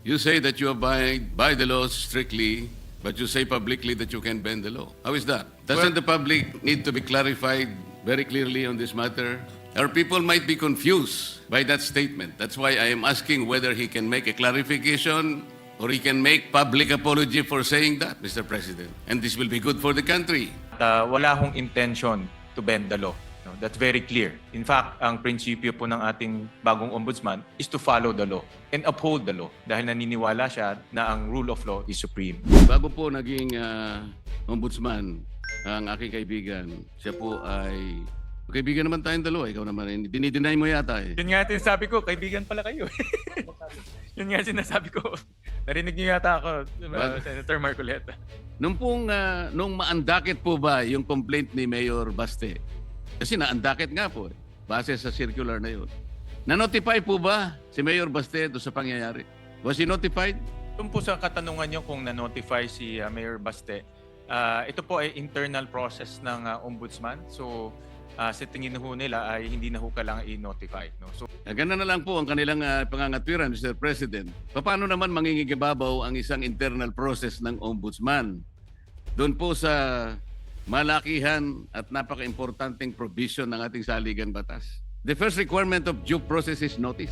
You say that you abide by the laws strictly, but you say publicly that you can bend the law. How is that? Doesn't the public need to be clarified very clearly on this matter? Our people might be confused by that statement. That's why I am asking whether he can make a clarification or he can make public apology for saying that, Mr. President. And this will be good for the country. Wala hong intention to bend the law. No, that's very clear. In fact, ang prinsipyo po ng ating bagong ombudsman is to follow the law and uphold the law dahil naniniwala siya na ang rule of law is supreme. Bago po naging ombudsman, ang aking kaibigan, siya po ay... Kaibigan naman tayong dalawa, ikaw naman. Dinideny mo yata eh. Yun nga sinasabi ko, kaibigan pala kayo. Yun nga sinasabi ko. Narinig niyo yata ako, Senator Marcoleta. Nung maandakit po ba yung complaint ni Mayor Baste? Kasi naandakit nga po base sa circular na yun. Na-notify po ba si Mayor Baste doon sa pangyayari? Was he notified? Tungkol po sa katanungan niyo kung na-notify si Mayor Baste, ito po ay internal process ng ombudsman. So, sa tingin ho nila ay hindi na ho kailangan i-notify. No? So, Ganun na lang po ang kanilang pangangatwiran, Mr. President. Paano naman mangingigibabaw ang isang internal process ng ombudsman? Doon po sa malakihan at napaka-importanting provision ng ating saligang batas. The first requirement of due process is notice.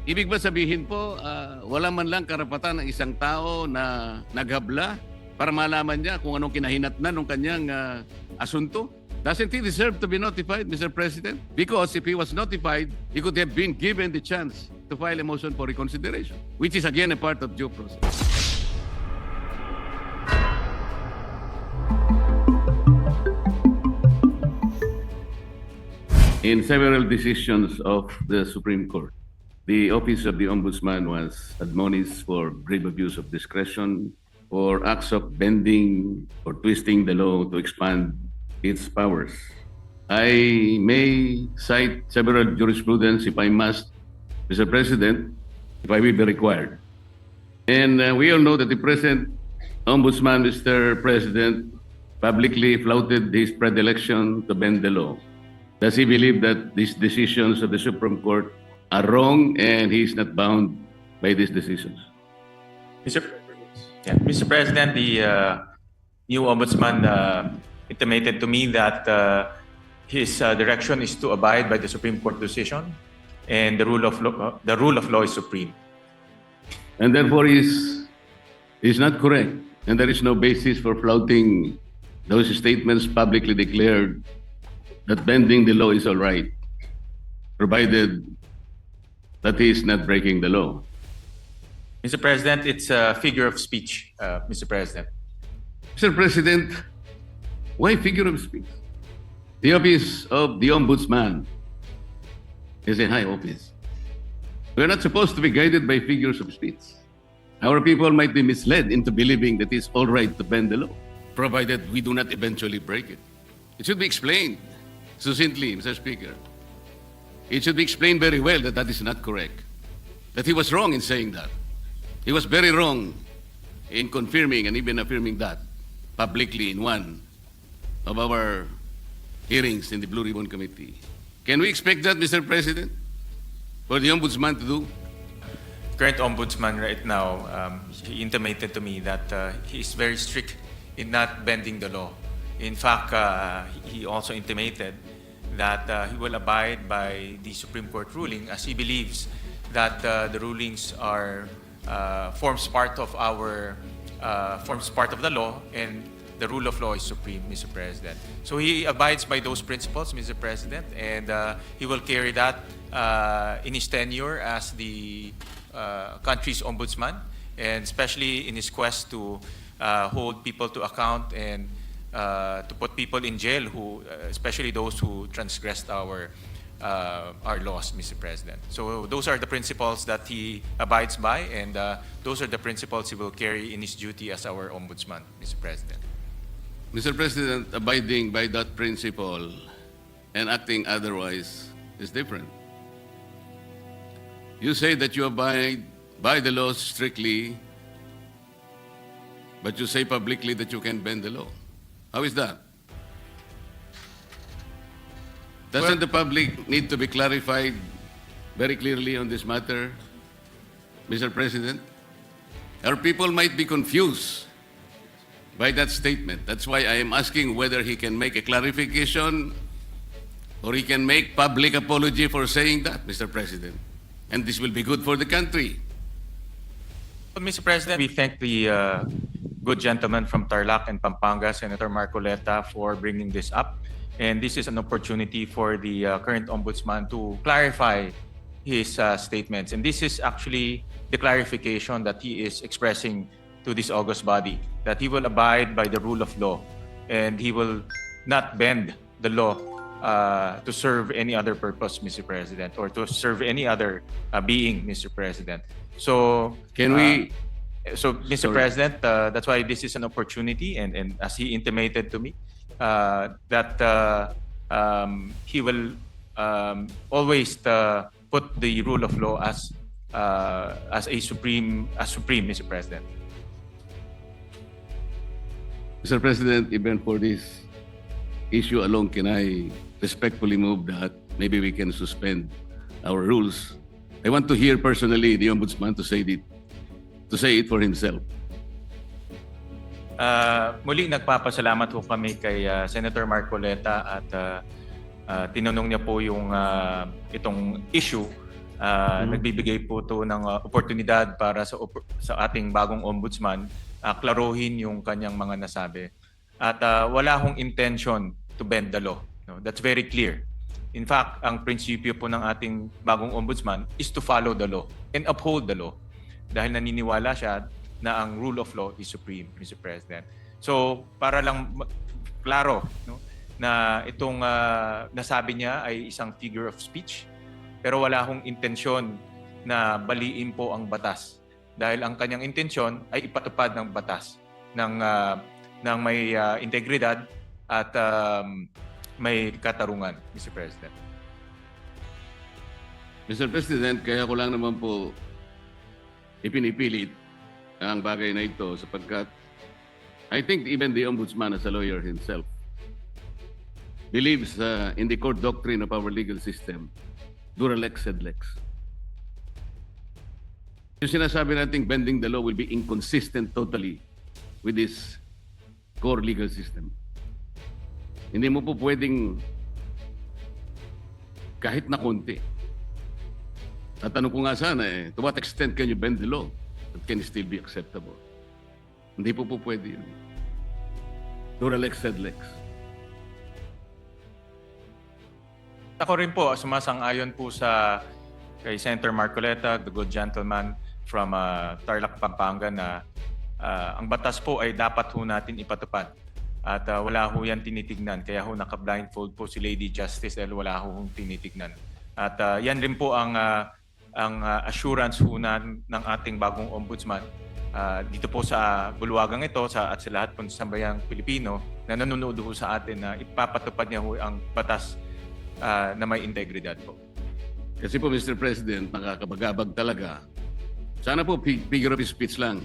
Ibig ba sabihin po, wala man lang karapatan ng isang tao na naghabla para malaman niya kung anong kinahinatnan ng kanyang asunto? Doesn't he deserve to be notified, Mr. President? Because if he was notified, he could have been given the chance to file a motion for reconsideration, which is again a part of due process. In several decisions of the Supreme Court, the Office of the Ombudsman was admonished for grave abuse of discretion, for acts of bending or twisting the law to expand its powers. I may cite several jurisprudence if I must, Mr. President, if I will be required. And we all know that the present Ombudsman, Mr. President, publicly flouted his predilection to bend the law. Does he believe that these decisions of the Supreme Court are wrong and he is not bound by these decisions? Mr. President, the new ombudsman intimated to me that his direction is to abide by the Supreme Court decision, and the rule of law is supreme. And therefore is not correct, and there is no basis for flouting those statements publicly declared that bending the law is all right, provided that he is not breaking the law. Mr. President, it's a figure of speech, Mr. President. Mr. President, why figure of speech? The office of the Ombudsman is a high office. We're not supposed to be guided by figures of speech. Our people might be misled into believing that it's all right to bend the law, provided we do not eventually break it. It should be explained succinctly, Mr. Speaker. It should be explained very well that that is not correct, that he was wrong in saying that. He was very wrong in confirming and even affirming that publicly in one of our hearings in the Blue Ribbon Committee. Can we expect that, Mr. President, for the Ombudsman to do? Current ombudsman right now, he intimated to me that he is very strict in not bending the law. In fact, he also intimated that he will abide by the Supreme Court ruling as he believes that the rulings are forms part of the law, and the rule of law is supreme, Mr. President. So he abides by those principles, Mr. President, and he will carry that in his tenure as the country's ombudsman, and especially in his quest to hold people to account and to put people in jail, especially those who transgressed our laws, Mr. President. So those are the principles that he abides by, and those are the principles he will carry in his duty as our ombudsman, Mr. President. Mr. President, abiding by that principle and acting otherwise is different. You say that you abide by the laws strictly, but you say publicly that you can bend the law. How is that? Doesn't the public need to be clarified very clearly on this matter, Mr. President? Our people might be confused by that statement. That's why I am asking whether he can make a clarification or he can make public apology for saying that, Mr. President. And this will be good for the country. Mr. President, we thank the good gentleman from Tarlac and Pampanga, Senator Marcoleta, for bringing this up. And this is an opportunity for the current ombudsman to clarify his statements. And this is actually the clarification that he is expressing to this august body, that he will abide by the rule of law and he will not bend the law to serve any other purpose, Mr. President, or to serve any other being, Mr. President. So, Can we... Mr. Sorry. President, that's why this is an opportunity, and as he intimated to me, that he will always put the rule of law as supreme, Mr. President. Mr. President, even for this issue alone, can I respectfully move that maybe we can suspend our rules? I want to hear personally the Ombudsman to say it for himself. Muli nagpapasalamat po kami kay Senator Marcoleta at tinanong niya po yung itong issue. Nagbibigay po to ng oportunidad para sa ating bagong ombudsman klaruhin yung kanyang mga nasabi. At wala hong intention to bend the law. No? That's very clear. In fact, ang prinsipyo po ng ating bagong ombudsman is to follow the law and uphold the law. Dahil naniniwala siya na ang rule of law is supreme, Mr. President. So, para lang klaro, no, na itong nasabi niya ay isang figure of speech, pero wala hong intensyon na baliin po ang batas. Dahil ang kanyang intensyon ay ipatupad ng batas ng may integridad at may katarungan, Mr. President. Mr. President, kaya ko lang naman po ipinipilit ang bagay na ito sapagkat I think even the Ombudsman as a lawyer himself believes in the core doctrine of our legal system, dura lex sed lex. Yung sinasabi nating bending the law will be inconsistent totally with this core legal system. Hindi mo po pwedeng kahit na konti. Tatanong ko nga sana to what extent can you bend the law that can still be acceptable? Hindi po pwede yun. Dura lex sed lex. Ako rin po, sumasang-ayon po kay Senator Marcoleta, the good gentleman from Tarlac, Pampanga, na ang batas po ay dapat ho natin ipatupad. At wala ho yan tinitignan. Kaya ho naka-blindfold po si Lady Justice dahil wala ho hong tinitignan. At yan rin po ang assurance ho ng ating bagong ombudsman dito po sa bulwagang ito at sa lahat po sa bayang Pilipino na nanonood ho sa atin na ipapatupad niya ho ang batas na may integridad po. Kasi po, Mr. President, nakakabagabag talaga. Sana po figure of speech lang.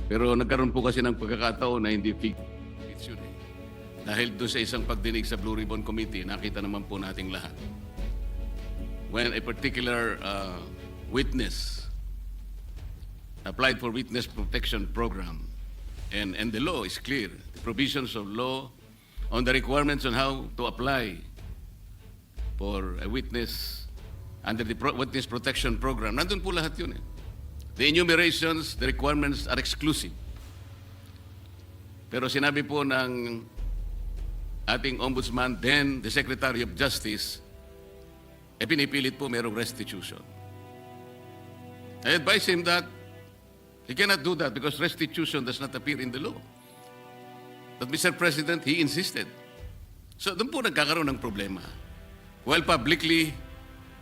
Pero nagkaroon po kasi ng pagkakataon na hindi figure of speech yun. Dahil doon sa isang pagdinig sa Blue Ribbon Committee, nakita naman po nating lahat. When a particular witness applied for witness protection program, and the law is clear, the provisions of law on the requirements on how to apply for a witness under the witness protection program. Nandun po lahat yun. The enumerations, the requirements are exclusive. Pero sinabi po ng ating ombudsman, then the Secretary of Justice, pinipilit po merong restitution. I advise him that he cannot do that because restitution does not appear in the law. But Mr. President, he insisted. So doon po nagkakaroon ng problema. While publicly,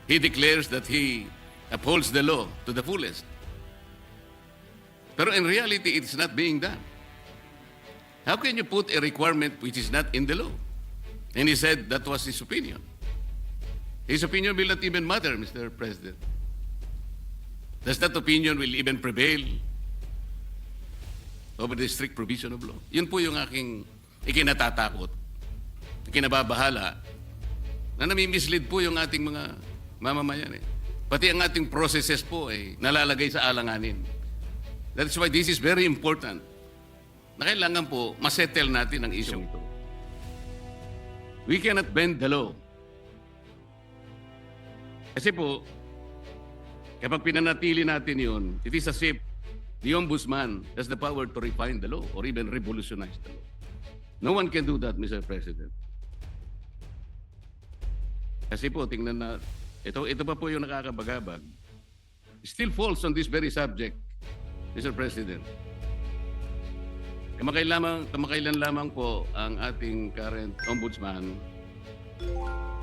he declares that he upholds the law to the fullest. Pero in reality, it's not being done. How can you put a requirement which is not in the law? And he said that was his opinion. His opinion will not even matter, Mr. President. Does that opinion will even prevail over the strict provision of law? Yun po yung aking ikinatatakot, ikinababahala, na nami-mislead po yung ating mga mamamayan. Pati ang ating processes po ay nalalagay sa alanganin. That's why this is very important. Na kailangan po masettle natin ang issue ito. We cannot bend the law. Kasi po, kapag pinanatili natin yun, it is as if the Ombudsman has the power to refine the law or even revolutionize the law. No one can do that, Mr. President. Kasi po, tingnan na, ito pa po yung nakakabagabag. Still falls on this very subject, Mr. President. Kamakailan lamang po ang ating current ombudsman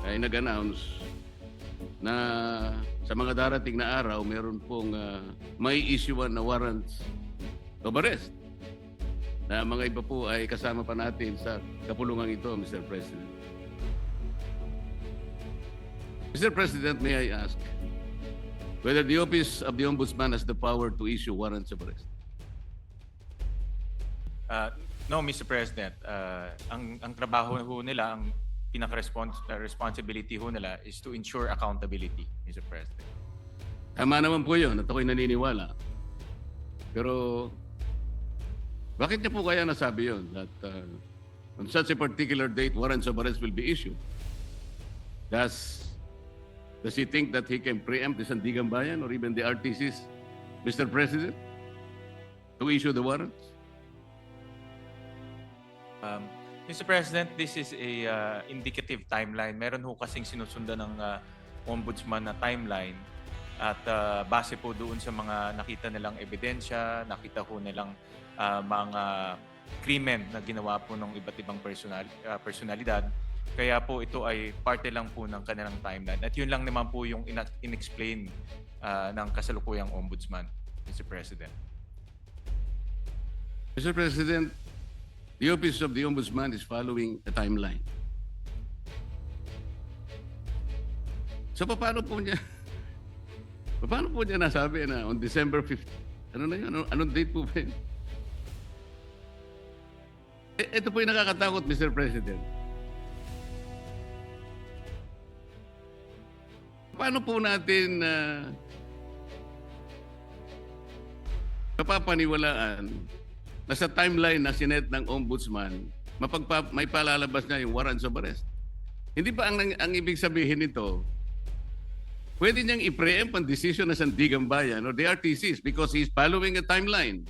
ay nag-announce na sa mga darating na araw, meron pong may issuean na warrants of arrest. Na mga iba po ay kasama pa natin sa kapulungan ito, Mr. President. Mr. President, may I ask whether the Office of the Ombudsman has the power to issue warrants of arrest? No, Mr. President. Ang trabaho ho nila, ang pinaka-responsibility ho nila is to ensure accountability, Mr. President. Tama naman po yun at ako'y naniniwala. Pero bakit niya po kaya nasabi yun that on such a particular date, warrants of arrest will be issued? Does he think that he can preempt the Sandigan Bayan or even the RTCs, Mr. President, to issue the warrants? Mr. President, this is a indicative timeline. Meron ho kasing sinusundan ng Ombudsman na timeline at base po doon sa mga nakita nilang ebidensya, nakita ho nilang mga krimen na ginawa po ng iba't ibang personalidad. Kaya po ito ay parte lang po ng kanilang timeline. At yun lang naman po yung in-explain ng kasalukuyang Ombudsman, Mr. President. Mr. President, the Office of the Ombudsman is following a timeline. So paano po niya nasabi na on December 5th? Ano na yun? Anong date po ba yun? Ito po yung nakakatakot, Mr. President. Paano po natin mapapaniwalaan na sa timeline na sinet ng Ombudsman, may palalabas na yung warrants of arrest? Hindi ba ang ibig sabihin nito, pwede niyang i-preempt ang decision ng Sandigan Bayan or the RTCs because he's following a timeline.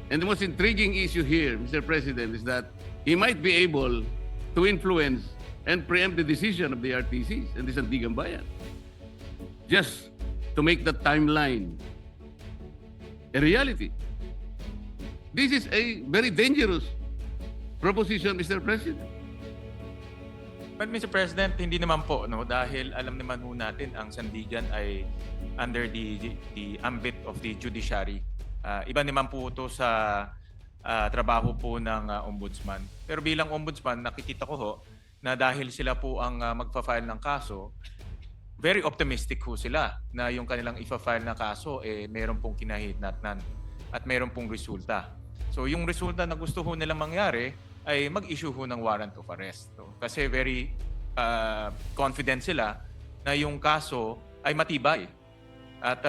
And the most intriguing issue here, Mr. President, is that he might be able to influence and preempt the decision of the RTCs and the Sandigan Bayan just to make the timeline a reality. This is a very dangerous proposition, Mr. President. But Mr. President, hindi naman po, no, dahil alam naman ho natin ang Sandigan ay under the ambit of the judiciary. Iba naman po ito sa trabaho po ng Ombudsman. Pero bilang Ombudsman, nakikita ko ho na dahil sila po ang magfa-file ng kaso, very optimistic ho sila na yung kanilang ifa-file na kaso meron pong kinahinatnan at meron pong resulta. So yung resulta na gusto ho nilang mangyari ay mag-issue ho ng warrant of arrest. So, kasi very confident sila na yung kaso ay matibay. At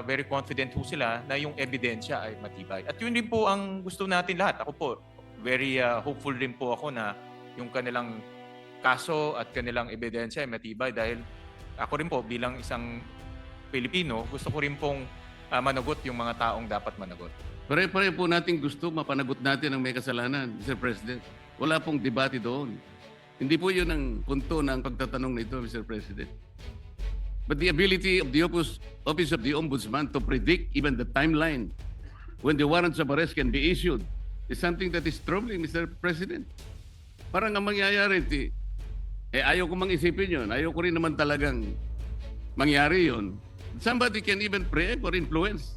very confident ho sila na yung ebidensya ay matibay. At yun din po ang gusto natin lahat. Ako po, very hopeful rin po ako na yung kanilang kaso at kanilang ebidensya ay matibay dahil ako rin po bilang isang Pilipino, gusto ko rin pong managot yung mga taong dapat managot. Pare-pare po natin gusto mapanagot natin ang may kasalanan, Mr. President. Wala pong debate doon. Hindi po yun ang punto ng pagtatanong nito, Mr. President. But the ability of the Office of the Ombudsman to predict even the timeline when the warrants of arrest can be issued is something that is troubling, Mr. President. Parang ang mangyayari, ayaw ko mang isipin yun. Ayaw ko rin naman talagang mangyari yun. Somebody can even preempt or influence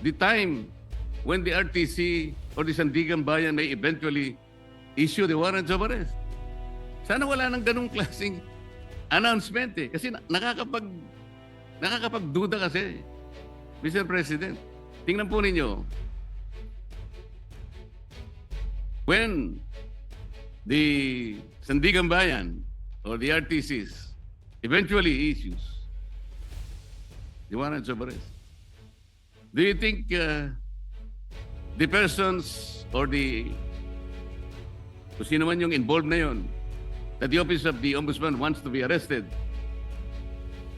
the time when the RTC or the Sandigan Bayan may eventually issue the warrants of arrest. Sana wala nang ganung klaseng announcement Kasi nakakapagduda kasi, Mr. President. Tingnan po ninyo, when the Sandigan Bayan or the RTCs eventually issues the warrants of arrest, Do you think the persons or kung sino man yung involved na yun, that the Office of the Ombudsman wants to be arrested,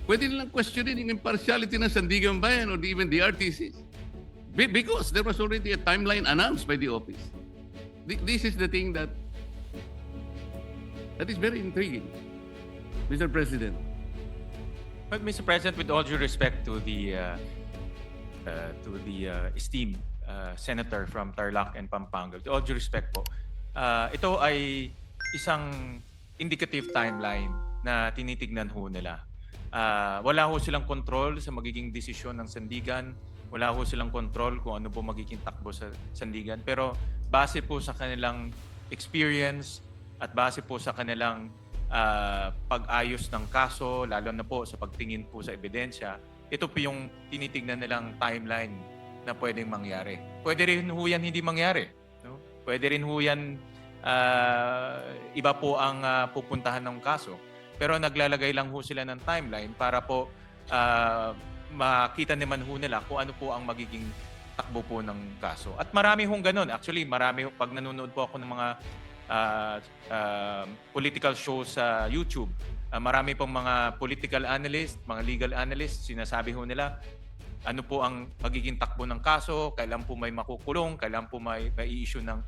pwede nilang questionin yung impartiality ng Sandigan Bayan or even the RTC? Because there was already a timeline announced by the office. This is the thing that is very intriguing, Mr. President. But Mr. President, with all due respect to the esteemed senator from Tarlac and Pampanga, with all due respect po, ito ay isang indicative timeline na tinitignan ho nila. Wala ho silang control sa magiging desisyon ng Sandigan. Wala ho silang control kung ano po magiging takbo sa Sandigan. Pero base po sa kanilang experience at base po sa kanilang pag-ayos ng kaso, lalo na po sa pagtingin po sa ebidensya, ito po yung tinitignan nilang timeline na pwedeng mangyari. Pwede rin ho yan hindi mangyari. No? Pwede rin ho yan iba po ang pupuntahan ng kaso. Pero naglalagay lang ho sila ng timeline para po makita naman ho nila kung ano po ang magiging takbo po ng kaso. At marami hong ganun. Actually, marami pag nanonood po ako ng mga political shows sa YouTube, marami pong mga political analyst, mga legal analyst, sinasabi ho nila ano po ang magiging takbo ng kaso, kailan po may makukulong, kailan po may i-issue ng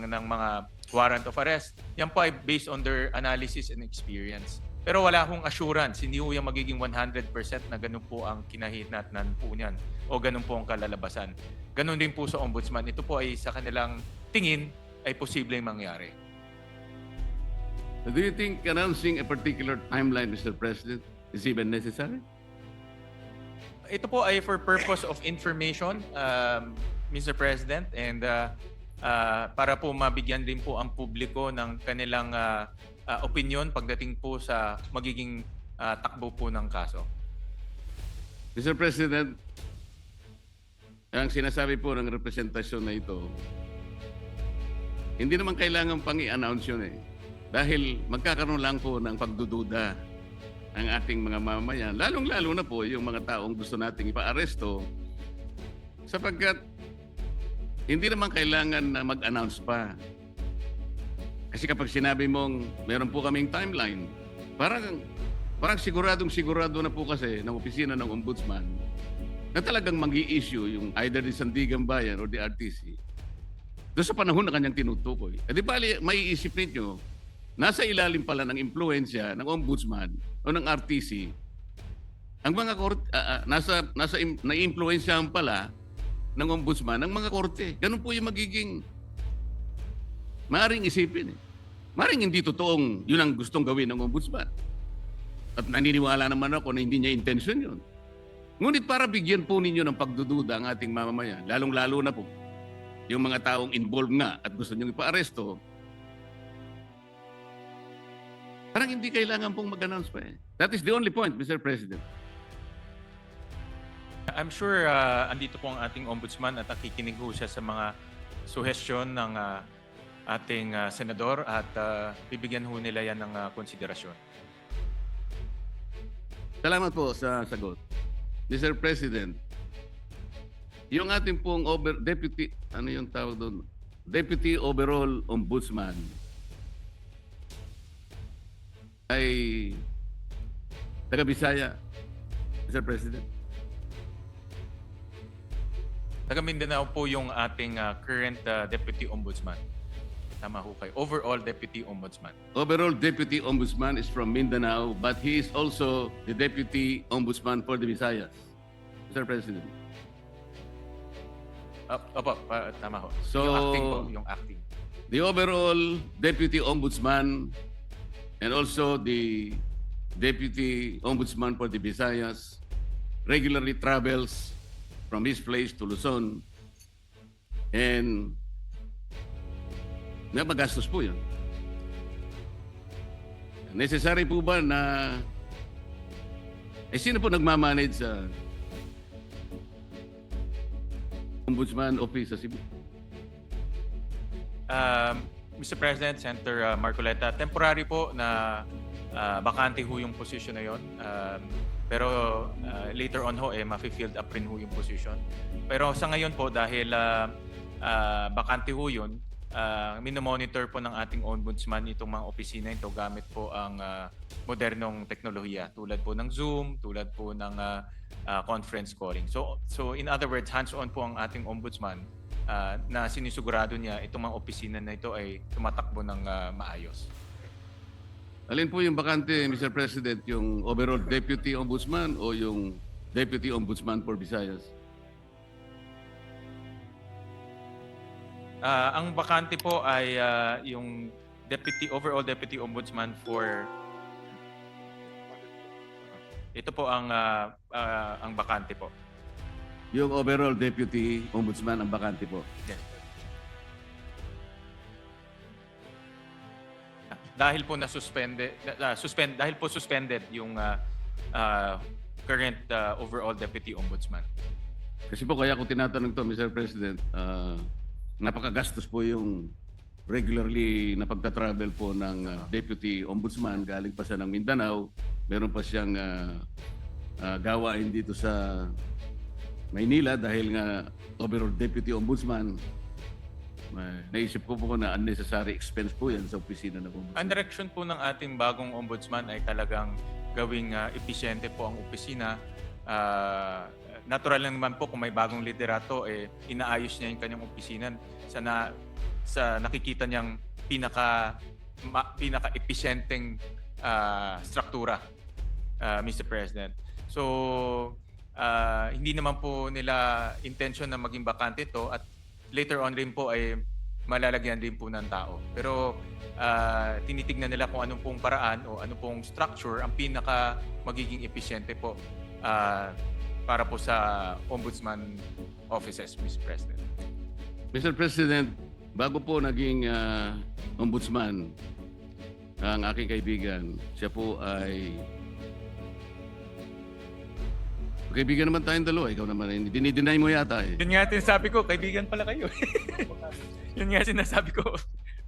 mga warrant of arrest. Yan po ay based on their analysis and experience. Pero wala hong assurance, hindi ho yung magiging 100% na ganun po ang kinahinatnan po niyan o ganun po ang kalalabasan. Ganun din po sa ombudsman. Ito po ay sa kanilang tingin ay posibleng mangyari. Do you think announcing a particular timeline, Mr. President, is even necessary? Ito po ay for purpose of information, Mr. President, and para po mabigyan din po ang publiko ng kanilang opinion pagdating po sa magiging takbo po ng kaso. Mr. President, ang sinasabi po ng representasyon na ito, hindi naman kailangan pang i-announce yun eh. Dahil magkakaroon lang po ng pagdududa ang ating mga mamamayan, lalong-lalo na po yung mga taong gusto nating ipa-aresto, sapagkat hindi naman kailangan na mag-announce pa. Kasi kapag sinabi mong meron po kaming timeline, parang siguradong-sigurado na po kasi ng opisina ng ombudsman na talagang mag-i-issue yung either the Sandigan Bayan or the RTC doon sa panahon na kanyang tinutukoy. E di bali, maiisip ninyo, nasa ilalim pala ng impluensya ng ombudsman o ng RTC, ang mga na-impluensyahan pala ng ombudsman ang mga korte. Ganun po yung magiging maaring isipin. Maaring hindi totoong yun ang gustong gawin ng ombudsman. At naniniwala naman ako na hindi niya intensyon yun. Ngunit para bigyan po ninyo ng pagdududa ang ating mamamayan, lalong-lalo na po yung mga taong involved nga at gusto niyong ipa-aresto, parang hindi kailangan pong mag-announce pa eh. That is the only point, Mr. President. I'm sure andito po ang ating ombudsman at nakikinig ho siya sa mga suhestyon ng ating senador at bibigyan ho nila yan ng konsiderasyon. Salamat po sa sagot. Mr. President, yung ating pong Deputy, ano yung tawag doon? Deputy Overall Ombudsman ay taga-Bisaya, Mr. President. Taga Mindanao po yung ating current Deputy Ombudsman. Tama ho kayo. Overall Deputy Ombudsman. Overall Deputy Ombudsman is from Mindanao, but he is also the Deputy Ombudsman for the Visayas, Mr. President. Opo, tama ho. So, yung acting po, yung acting. The overall Deputy Ombudsman and also the Deputy Ombudsman for the Visayas regularly travels from his place to Luzon, and magastos po yun. Necessary po ba na sino po nagmamanage sa Ombudsman Office sa Cebu? Mr. President, Senator Marcoleta, temporary po na bakante ho yung posisyon na yon. Pero later on ho, ma-field up rin ho yung position. Pero sa ngayon po, dahil bakante ho yun, minomonitor po ng ating ombudsman itong mga opisina ito gamit po ang modernong teknolohiya tulad po ng Zoom, tulad po ng conference calling. So in other words, hands-on po ang ating ombudsman na sinisigurado niya itong mga opisina na ito ay tumatakbo ng maayos. Alin po yung bakante, Mr. President, yung overall Deputy Ombudsman o yung Deputy Ombudsman for Visayas? Ang bakante po ay yung overall Deputy Ombudsman for ito po ang bakante po. Yung overall Deputy Ombudsman ang bakante po. Yes. Dahil po suspended yung current overall Deputy Ombudsman. Kasi po kaya ko tinatanong to, Mr. President, napakagastos po yung regularly na pagta-travel po ng Deputy Ombudsman. Galing pa siya ng Mindanao. Meron pa siyang gawain dito sa Maynila dahil nga overall Deputy Ombudsman. Naisip ko po na unnecessary expense po yan sa opisina ng Ombudsman. Ang direction po ng ating bagong Ombudsman ay talagang gawing episyente po ang opisina. Natural lang naman po kung may bagong liderato, inaayos niya yung kanyang opisina sa nakikita niyang pinaka-episyenteng struktura, Mr. President. So, hindi naman po nila intention na maging bakante ito at later on rin po ay malalagyan din po ng tao. Pero tinitignan nila kung anong pong paraan o anong pong structure ang pinaka magiging episyente po para po sa ombudsman offices, Mr. President. Mr. President, bago po naging ombudsman ang aking kaibigan, siya po ay kaibigan naman tayong dalawa. Ikaw naman, dinideny mo yata eh. Yun nga sinasabi ko, kaibigan pala kayo. Yun nga sinasabi ko.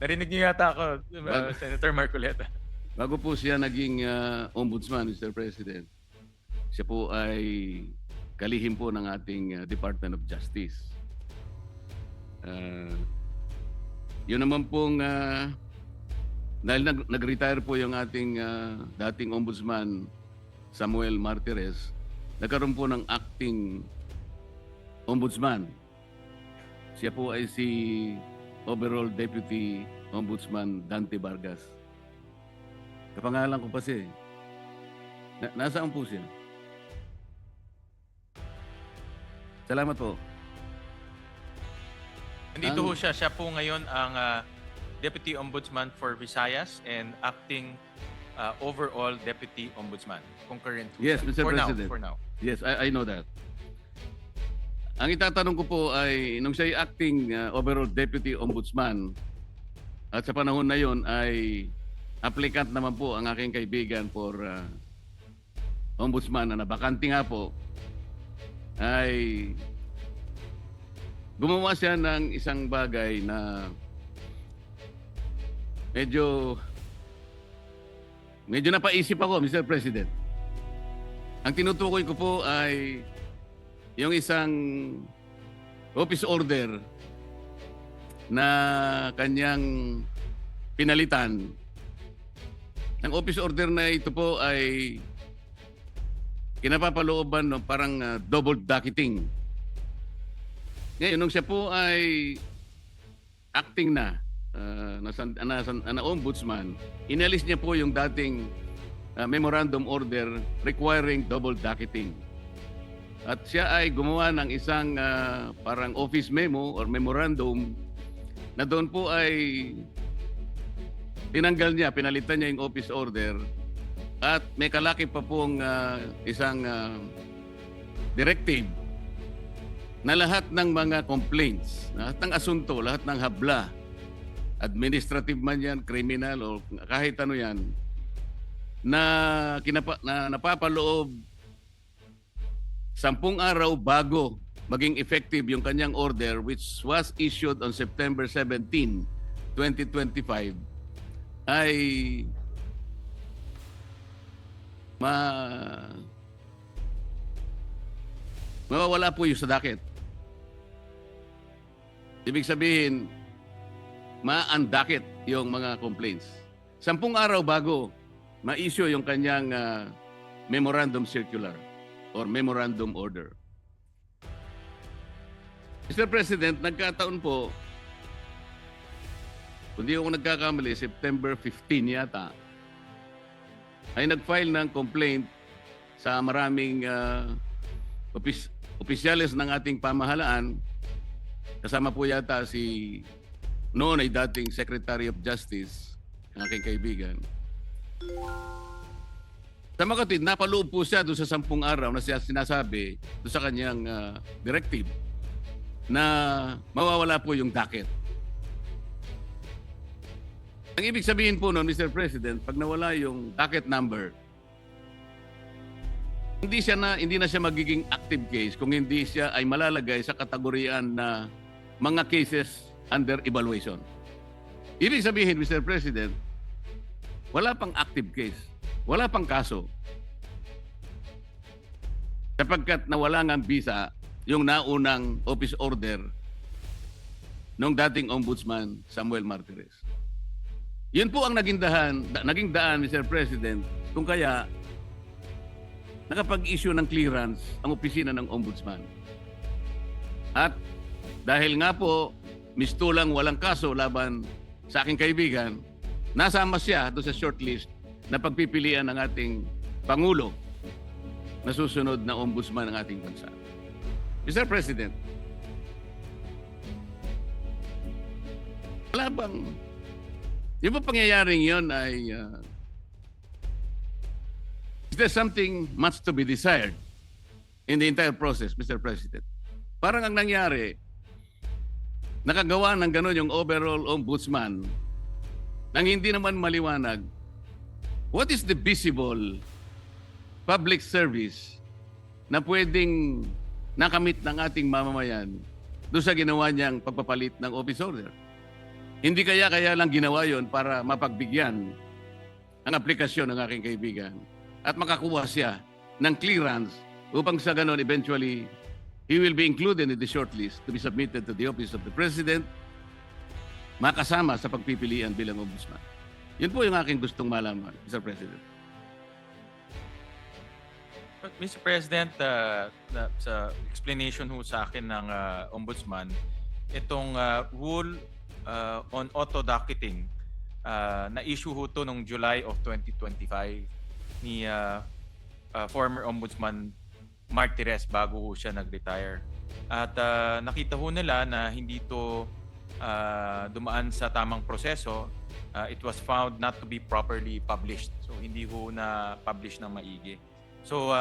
Narinig niyo yata ako, Senator Marcoleta. Bago po siya naging ombudsman, Mr. President, siya po ay kalihim po ng ating Department of Justice. Yun naman pong dahil nag-retire po yung ating dating ombudsman Samuel Martires, nagkaroon po ng acting ombudsman. Siya po ay si overall Deputy Ombudsman Dante Vargas. Kapangalan ko pa siya. Nasaan po siya? Salamat po. Nandito ho siya. Siya po ngayon ang Deputy Ombudsman for Visayas and acting overall Deputy Ombudsman. Concurrent. Yes, Mr. President. For now. Yes, I know that. Ang itatanong ko po ay, nung siya ay acting overall Deputy Ombudsman, at sa panahon na yon ay applicant naman po ang aking kaibigan for Ombudsman na nabakante nga po, ay gumawa siya ng isang bagay na medyo napaisip ako, Mr. President. Ang tinutukoy ko po ay yung isang office order na kanyang pinalitan. Ang office order na ito po ay kinapapalooban no, parang double docketing. Ngayon, nung siya po ay acting na ombudsman, inalis niya po yung dating memorandum order requiring double docketing. At siya ay gumawa ng isang parang office memo or memorandum na doon po ay tinanggal niya, pinalitan niya yung office order at may kalaki pa pong isang directive na lahat ng mga complaints, lahat ng asunto, lahat ng habla, administrative man yan, criminal o kahit ano yan, na napapaloob 10 araw bago maging effective yung kanyang order which was issued on September 17, 2025 ay mawawala po yung sa docket. Ibig sabihin, ma-undocket yung mga complaints. 10 araw bago ma-issue yung kanyang memorandum circular or memorandum order. Mr. President, nagkataon po, kung di ako nagkakamali, September 15 yata, ay nag-file ng complaint sa maraming opisyales ng ating pamahalaan. Kasama po yata si noon ay dating Secretary of Justice, ang aking kaibigan. Sa makatid, napaloob po siya doon sa 10 araw na siya sinasabi doon sa kanyang directive na mawawala po yung docket. Ang ibig sabihin po noon, Mr. President, pag nawala yung docket number, hindi na siya magiging active case kung hindi siya ay malalagay sa kategoriyaan na mga cases under evaluation. Ibig sabihin, Mr. President, wala pang active case, wala pang kaso. Sapagkat nawala ng visa yung naunang office order ng dating Ombudsman Samuel Martires. Yun po ang naging daan, Mr. President, kung kaya nakapag-issue ng clearance ang opisina ng Ombudsman. At dahil nga po, mistulang walang kaso laban sa aking kaibigan, nasama siya doon sa shortlist na pagpipilian ng ating Pangulo na susunod na Ombudsman ng ating bansa. Mr. President, wala bang yung ba pangyayaring yun ay is there something much to be desired in the entire process, Mr. President? Parang ang nangyari, nakagawa ng gano'n yung overall ombudsman nang hindi naman maliwanag what is the visible public service na pwedeng nakamit ng ating mamamayan doon sa ginawa niyang pagpapalit ng office order. Hindi kaya lang ginawa yon para mapagbigyan ang aplikasyon ng aking kaibigan at makakuha siya ng clearance upang sa ganon eventually he will be included in the shortlist to be submitted to the office of the President, makasama sa pagpipilian bilang ombudsman. Yun po yung aking gustong malaman, Mr. President. Mr. President, sa explanation ho sa akin ng Ombudsman, itong rule on auto-docketing, na-issue ho to noong July of 2025 ni former Ombudsman Martires bago ho siya nag-retire. At nakita ho nila na hindi to dumaan sa tamang proseso. It was found not to be properly published. So hindi ho na-publish ng maigi. So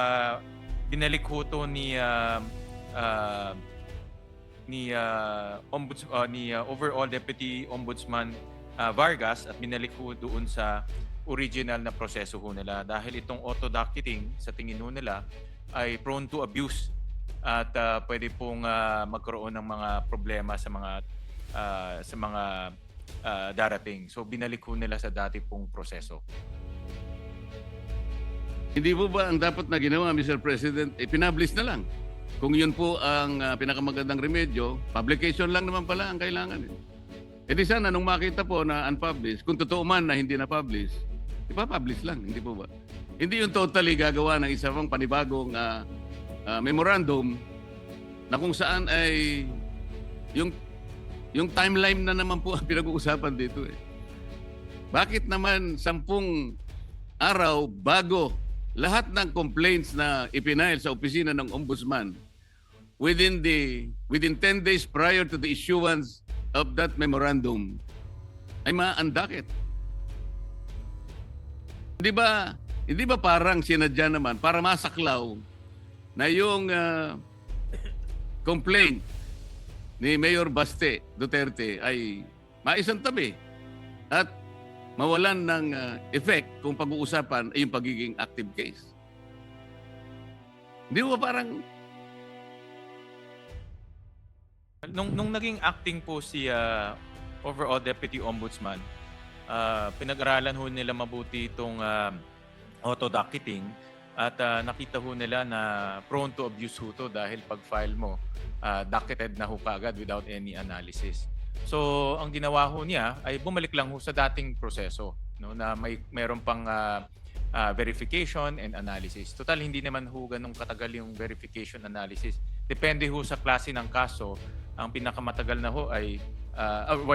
binalik ho to ni overall Deputy Ombudsman Vargas at binalik ho doon sa original na proseso ho nila dahil itong auto-docketing sa tingin ho nila ay prone to abuse at pwede pong magkaroon ng mga problema sa mga darating. So binalik ho nila sa dati pong proseso. Hindi po ba ang dapat na ginawa, Mr. President, ipinablish na lang? Kung yun po ang pinakamagandang remedyo, publication lang naman pala ang kailangan. E di sana nung makita po na unpublished, kung totoo man na hindi na-publish, ipapublish lang, hindi po ba? Hindi yung totally gagawa ng isa pang panibagong memorandum na kung saan ay yung timeline na naman po ang pinag-uusapan dito eh. Bakit naman 10 araw bago lahat ng complaints na ipinail sa opisina ng Ombudsman within 10 days prior to the issuance of that memorandum ay ma-undocket? Hindi ba parang sinadya naman para masaklaw na yung complaint ni Mayor Baste Duterte ay maisantabi at mawalan ng effect kung pag-uusapan ay yung pagiging active case? Hindi ba parang Nung naging acting po si overall Deputy Ombudsman, pinag-aralan ho nila mabuti itong auto-docketing At nakita ho nila na prone to abuse ho to dahil pag file mo, docketed na ho kaagad without any analysis. So ang ginawa ho niya ay bumalik lang ho sa dating proseso, no, na meron pang verification and analysis. Total hindi naman ho ganun katagal yung verification analysis. Depende ho sa klase ng kaso. Ang pinakamatagal na ho ay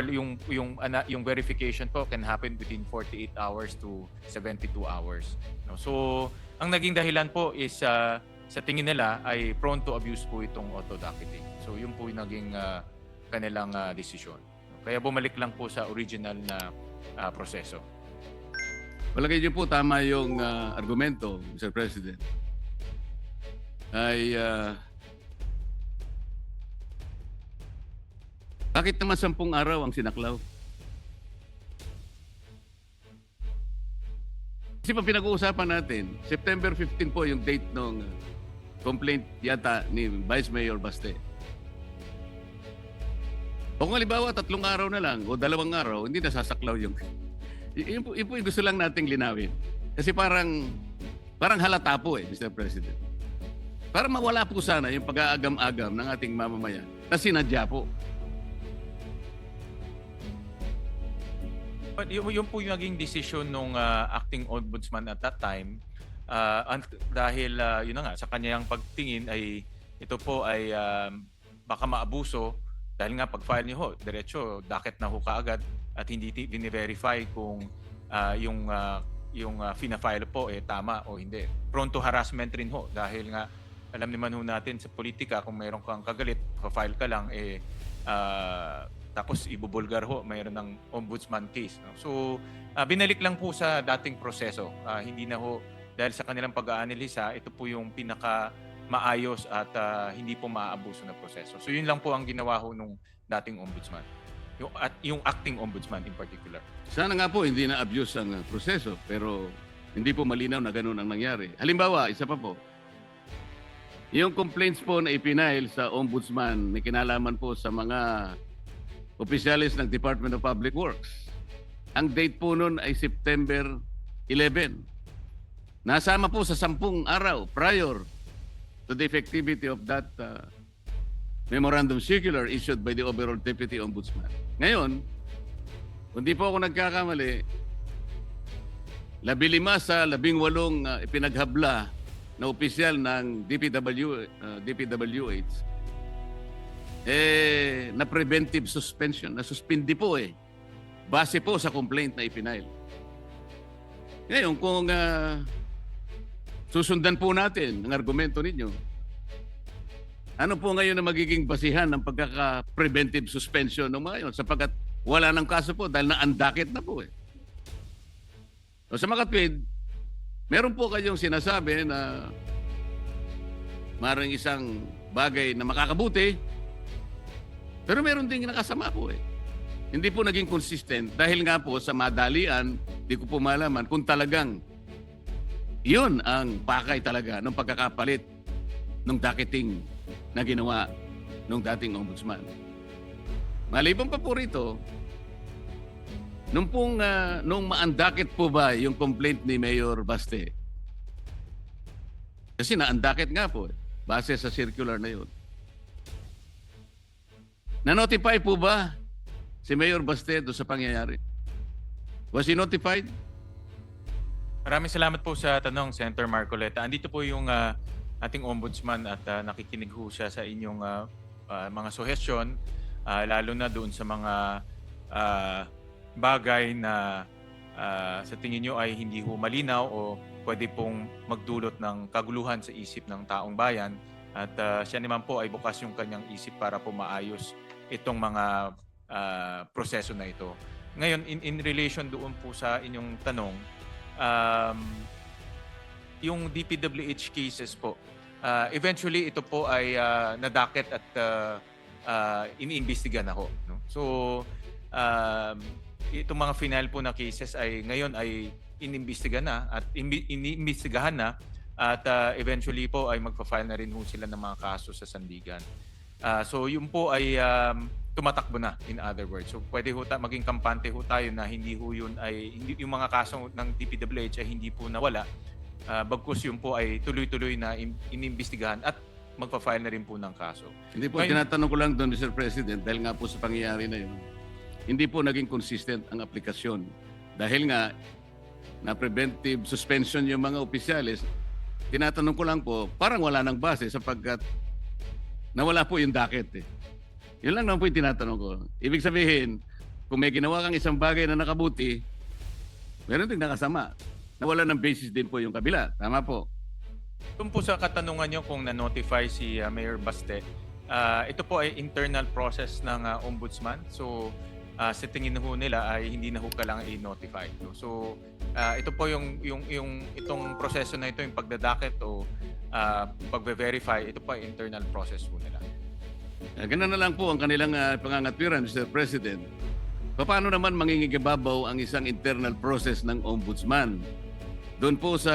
yung verification po can happen within 48 hours to 72 hours. No? So ang naging dahilan po is sa tingin nila ay prone to abuse po itong auto-docketing. So yun po yung naging kanilang desisyon. Kaya bumalik lang po sa original na proseso. Palagay niyo po tama yung argumento, Mr. President, ay bakit naman 10 araw ang sinaklaw? Kasi pa pinag-uusapan natin, September 15 po yung date ng complaint yata ni Vice Mayor Baste. O kung halimbawa 3 araw na lang o 2 araw, hindi nasasaklaw yung... Yun po yung gusto lang nating linawin. Kasi parang halata po Mr. President. Para mawala po sana yung pag-aagam-agam ng ating mamamayan na sinadya po. But yun po yung naging decision nung acting ombudsman at that time dahil yun na nga sa kanyang pagtingin ay ito po ay baka maabuso dahil nga pag-file niyo ho diretso docket na ho kaagad at hindi bini-verify kung yung fina-file po tama o hindi. Prone to harassment rin ho dahil nga alam naman ho natin sa politika kung mayroon kang kagalit, pa-file ka lang tapos ibubulgar ho, mayroon ng ombudsman case. No? So, binalik lang po sa dating proseso. Hindi na ho, dahil sa kanilang pag-aanalisa, ito po yung pinaka maayos at hindi po maaabuso na proseso. So, yun lang po ang ginawa ho nung dating ombudsman. Yung acting ombudsman in particular. Sana nga po hindi na abuse ang proseso, pero hindi po malinaw na ganun ang nangyari. Halimbawa, isa pa po, yung complaints po na ipinail sa ombudsman may kinalaman po sa mga opisyalis ng Department of Public Works. Ang date po nun ay September 11. Nasama po sa 10 araw prior to the effectivity of that memorandum circular issued by the overall Deputy Ombudsman. Ngayon, kung di po ako nagkakamali, 15 sa 18 ipinaghabla na opisyal ng DPWH na preventive suspension, na suspindi po base po sa complaint na ipinail. Ngayon, kung susundan po natin ang argumento ninyo, ano po ngayon na magiging basihan ng pagkaka-preventive suspension ng mga yun sapagkat wala ng kaso po dahil na-undakit na po So, sa makatwid, meron po kayong sinasabi na maraming isang bagay na makakabuti, pero meron ding nakasama po Hindi po naging consistent dahil nga po sa madalian, di ko po malaman kung talagang yun ang pakay talaga ng pagkakapalit ng docketing na ginawa ng dating ombudsman. Maliban pa po rito, nung ma-undocket po ba yung complaint ni Mayor Baste? Kasi na-undocket nga po base sa circular na yun. Na-notify po ba si Mayor Baste doon sa pangyayari? Was he notified? Maraming salamat po sa tanong, Senator Marcoleta. Andito po yung ating ombudsman at nakikinig ho siya sa inyong mga suggestion, lalo na doon sa mga bagay na sa tingin nyo ay hindi ho malinaw o pwede pong magdulot ng kaguluhan sa isip ng taong bayan. At siya naman po ay bukas yung kanyang isip para po maayos itong mga proseso na ito. Ngayon, in relation doon po sa inyong tanong, yung DPWH cases po, eventually ito po ay na-docket at iniimbestiga na ho. No? So, itong mga final po na cases ay ngayon ay inimbestiga na at iniimbestigahan na at eventually po ay magpa-file na rin ho sila ng mga kaso sa sandigan. So yun po ay tumatakbo na, in other words. So pwede ho maging kampante ho tayo na hindi ho yun ay yung mga kaso ng DPWH ay hindi po nawala bagkus yun po ay tuloy-tuloy na inimbestigahan at magpa-file na rin po ng kaso. Hindi po, tinatanong ko lang doon, Mr. President, dahil nga po sa pangyayari na yun, hindi po naging consistent ang aplikasyon. Dahil nga, na preventive suspension yung mga opisyalis, tinatanong ko lang po, parang wala nang base sapagkat nawala po yung docket eh. Yun lang naman po yung tinatanong ko. Ibig sabihin, kung may ginawa kang isang bagay na nakabuti, meron ding nakasama. Nawala ng basis din po yung kabila. Tama po. Kung po sa katanungan nyo kung na-notify si Mayor Baste, ito po ay internal process ng Ombudsman. So, sa tingin ho nila ay hindi na ho kailangan i-notify. So, ito po itong proseso na ito, yung pagdadakit o pagbe-verify, ito po ay internal process po nila. Ganun na lang po ang kanilang pangangatwiran, Mr. President. Paano naman mangingigibabaw ang isang internal process ng Ombudsman? Doon po sa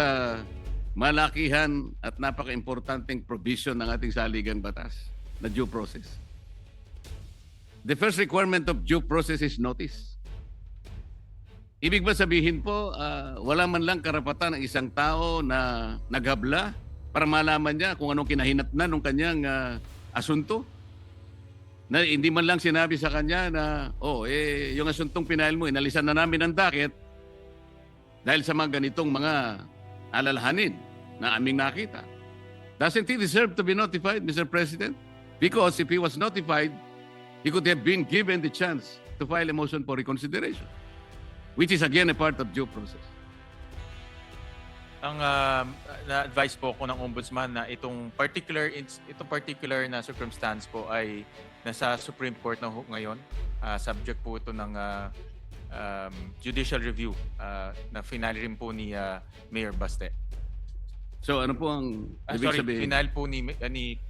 malakihan at napaka-importanteng provision ng ating saligang batas na due process. The first requirement of due process is notice. Ibig ba sabihin po, wala man lang karapatan ng isang tao na naghabla para malaman niya kung anong kinahinatnan ng kanyang asunto? Na hindi man lang sinabi sa kanya na, yung asuntong pinail mo, inalisan na namin ang docket dahil sa mga ganitong mga alalahanin na aming nakita. Doesn't he deserve to be notified, Mr. President? Because if he was notified, he could have been given the chance to file a motion for reconsideration, which is again a part of due process. Ang na-advise po ko ng Ombudsman na itong particular na circumstance po ay nasa Supreme Court na ngayon. Subject po ito ng judicial review na finale rin po ni Mayor Baste. So ano po ang ibig sabihin? Finale po ni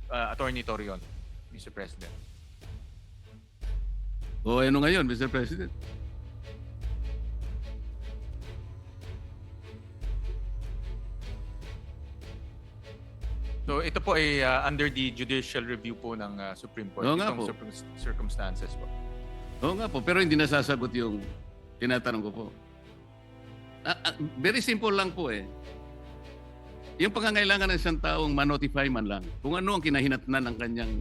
Attorney Torion, Mr. President. O ano ngayon, Mr. President? So ito po ay under the judicial review po ng Supreme Court. Oo nga Itong po. circumstances po. Oo nga po, pero hindi nasasagot yung tinatanong ko po. Very simple lang po eh. Yung pangangailangan ng isang taong ma-notify man lang kung ano ang kinahinatnan ng kanyang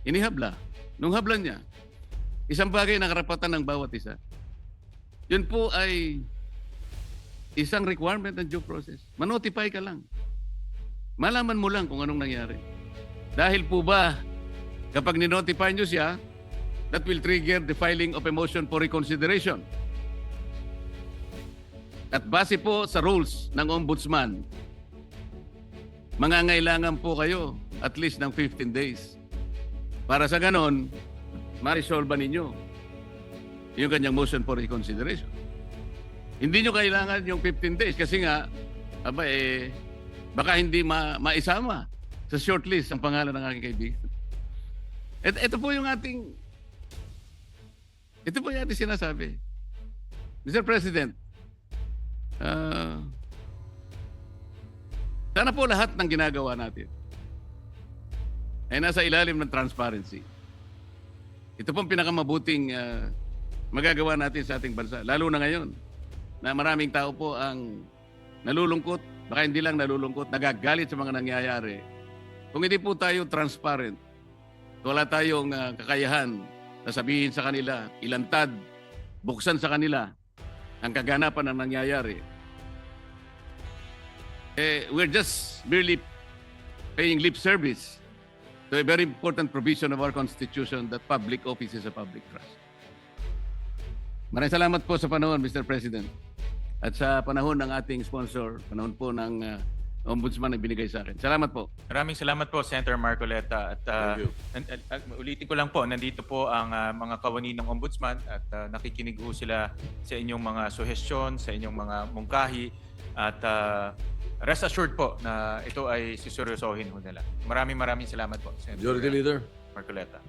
inihabla. Nung hablan niya, isang bagay na karapatan ng bawat isa. Yun po ay isang requirement ng due process. Ma-notify ka lang. Malaman mo lang kung anong nangyari. Dahil po ba, kapag ni-notify nyo siya, that will trigger the filing of a motion for reconsideration. At base po sa rules ng Ombudsman, mangangailangan po kayo at least ng 15 days. Para sa ganon, ma-resolve ninyo yung kanyang motion for reconsideration. Hindi nyo kailangan yung 15 days kasi nga, baka hindi maisama sa shortlist ang pangalan ng aking kaibigan. Ito po yung ating sinasabi. Mr. President, sana po lahat ng ginagawa natin ay nasa ilalim ng transparency. Ito pong pinakamabuting magagawa natin sa ating bansa. Lalo na ngayon na maraming tao po ang nalulungkot, baka hindi lang nalulungkot, nagagalit sa mga nangyayari. Kung hindi po tayo transparent, wala tayong kakayahan na sabihin sa kanila, ilantad, buksan sa kanila ang kaganapan ng nangyayari. We're just merely paying lip service to a very important provision of our Constitution that public office is a public trust. Maraming salamat po sa panahon, Mr. President. At sa panahon ng ating sponsor, panahon po ng Ombudsman na binigay sa akin. Salamat po. Maraming salamat po, Senator Marcoleta. At ulitin ko lang po, nandito po ang mga kawani ng Ombudsman at nakikinig po sila sa inyong mga suhestyon, sa inyong mga mungkahi. At rest assured po na ito ay suseryosohin ho nila. Maraming salamat po, Senator Majority Leader. Marcoleta.